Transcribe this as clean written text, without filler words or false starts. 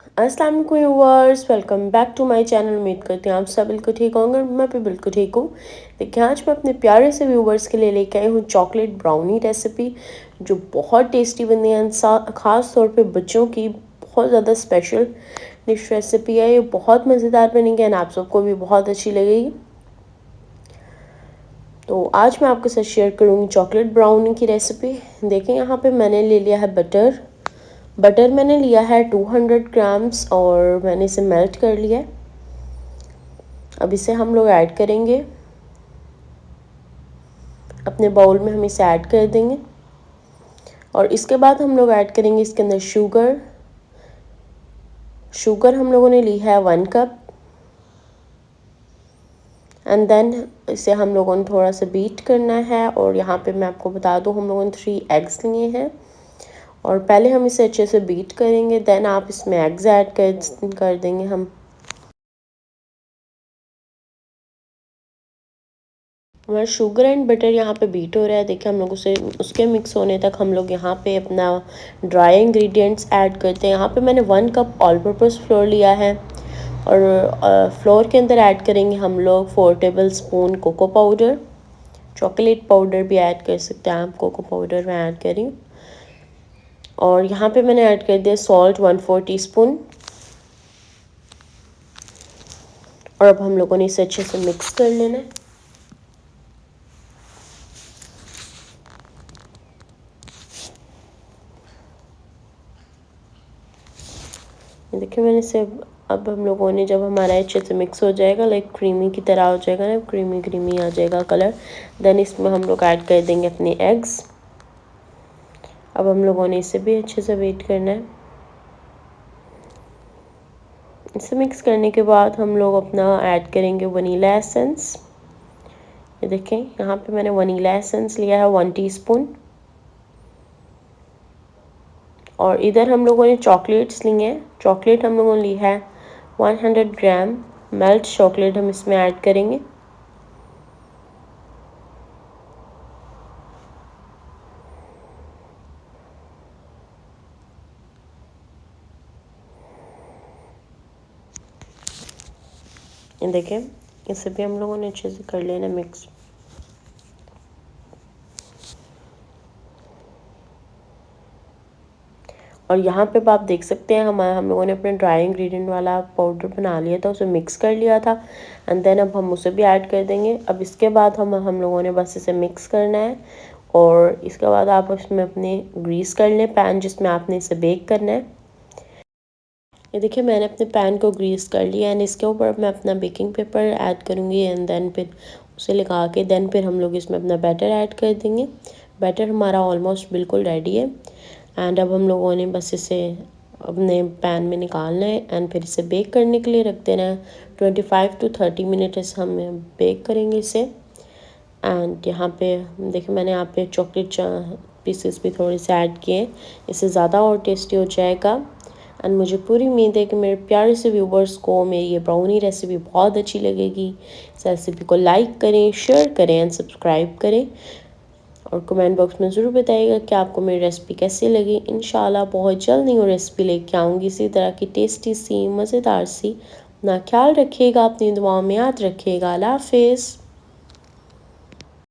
अस्सलाम वालेकुम viewers, welcome back to my channel. उम्मीद करती हूँ आप सब बिल्कुल ठीक होंगे। मैं भी बिल्कुल ठीक हूँ। देखिए, आज मैं अपने प्यारे से व्यूअर्स के लिए लेके आई हूँ चॉकलेट ब्राउनी रेसिपी, जो बहुत टेस्टी बनी है। ख़ास तौर पे बच्चों की बहुत ज़्यादा स्पेशल डिश रेसिपी है। ये बहुत मज़ेदार बनेगी एंड आप सबको भी बहुत अच्छी लगेगी। तो आज मैं आपके साथ शेयर करूँगी चॉकलेट ब्राउनी की रेसिपी। देखें, यहाँ पे मैंने ले लिया है बटर मैंने लिया है 200 ग्राम्स और मैंने इसे मेल्ट कर लिया है। अब इसे हम लोग ऐड करेंगे अपने बाउल में, हम इसे ऐड कर देंगे और इसके बाद हम लोग ऐड करेंगे इसके अंदर शुगर हम लोगों ने ली है 1 कप। एंड देन इसे हम लोगों ने थोड़ा सा बीट करना है। और यहाँ पे मैं आपको बता दूँ, हम लोगों ने 3 एग्स लिए हैं और पहले हम इसे अच्छे से बीट करेंगे, देन आप इसमें एग्स ऐड कर देंगे हम। हमारा शुगर एंड बटर यहाँ पे बीट हो रहा है। देखिए, हम लोग उसे उसके मिक्स होने तक हम लोग यहाँ पे अपना ड्राई इंग्रेडिएंट्स ऐड करते हैं। यहाँ पे मैंने 1 कप ऑल पर्पस फ्लोर लिया है और फ्लोर के अंदर ऐड करेंगे हम लोग 4 tablespoon cocoa powder. Chocolate powder भी ऐड कर सकते हैं आप, कोको पाउडर मैं ऐड करी। और यहाँ पे मैंने ऐड कर दिया सॉल्ट 1/4 टीस्पून। और अब हम लोगों ने इसे अच्छे से मिक्स कर लेना है। देखिए, मैंने इसे अब हम लोगों ने, जब हमारा अच्छे से मिक्स हो जाएगा, लाइक क्रीमी की तरह हो जाएगा ना, क्रीमी आ जाएगा कलर, देन इसमें हम लोग ऐड कर देंगे अपने एग्स। अब हम लोगों ने इसे भी अच्छे से वेट करना है। इसे मिक्स करने के बाद हम लोग अपना ऐड करेंगे वनीला एसेंस। ये देखें, यहाँ पे मैंने वनीला एसेंस लिया है 1 टीस्पून। और इधर हम लोगों ने चॉकलेट्स ली हैं। चॉकलेट हम लोगों ने ली है 100 ग्राम मेल्ट चॉकलेट, हम इसमें ऐड करेंगे। ये देखें, इसे भी हम लोगों ने अच्छे से कर लेना मिक्स। और यहाँ पे आप देख सकते हैं, हम लोगों ने अपना ड्राई इंग्रेडिएंट वाला पाउडर बना लिया था, उसे मिक्स कर लिया था। एंड देन अब हम उसे भी ऐड कर देंगे। अब इसके बाद हम लोगों ने बस इसे मिक्स करना है और इसके बाद आप उसमें अपने ग्रीस कर लें पैन जिसमें आपने इसे बेक करना है। ये देखिए, मैंने अपने पैन को ग्रीस कर लिया एंड इसके ऊपर मैं अपना बेकिंग पेपर ऐड करूँगी एंड देन फिर उसे लगा के देन फिर हम लोग इसमें अपना बैटर ऐड कर देंगे। बैटर हमारा ऑलमोस्ट बिल्कुल रेडी है एंड अब हम लोगों ने बस इसे अपने पैन में निकालना है एंड फिर इसे बेक करने के लिए रख देना है। 25 to 30 मिनट्स हम बेक करेंगे इसे। एंड यहाँ पे देखिए, मैंने यहाँ पे चॉकलेट पीसेस भी थोड़े से ऐड किए, इससे ज़्यादा और टेस्टी हो जाएगा। एंड मुझे पूरी उम्मीद है कि मेरे प्यारे से व्यूवर्स को मेरी ये ब्राउनी रेसिपी बहुत अच्छी लगेगी। इस रेसिपी को लाइक करें, शेयर करें एंड सब्सक्राइब करें और कमेंट बॉक्स में ज़रूर बताइएगा कि आपको मेरी रेसिपी कैसी लगी। इंशाल्लाह बहुत जल्द नई रेसिपी लेके आऊँगी इसी तरह की टेस्टी सी, मज़ेदार सी। अपना ख्याल रखिएगा, अपनी दुआओं में याद रखिएगा। अल्लाह हाफिज़।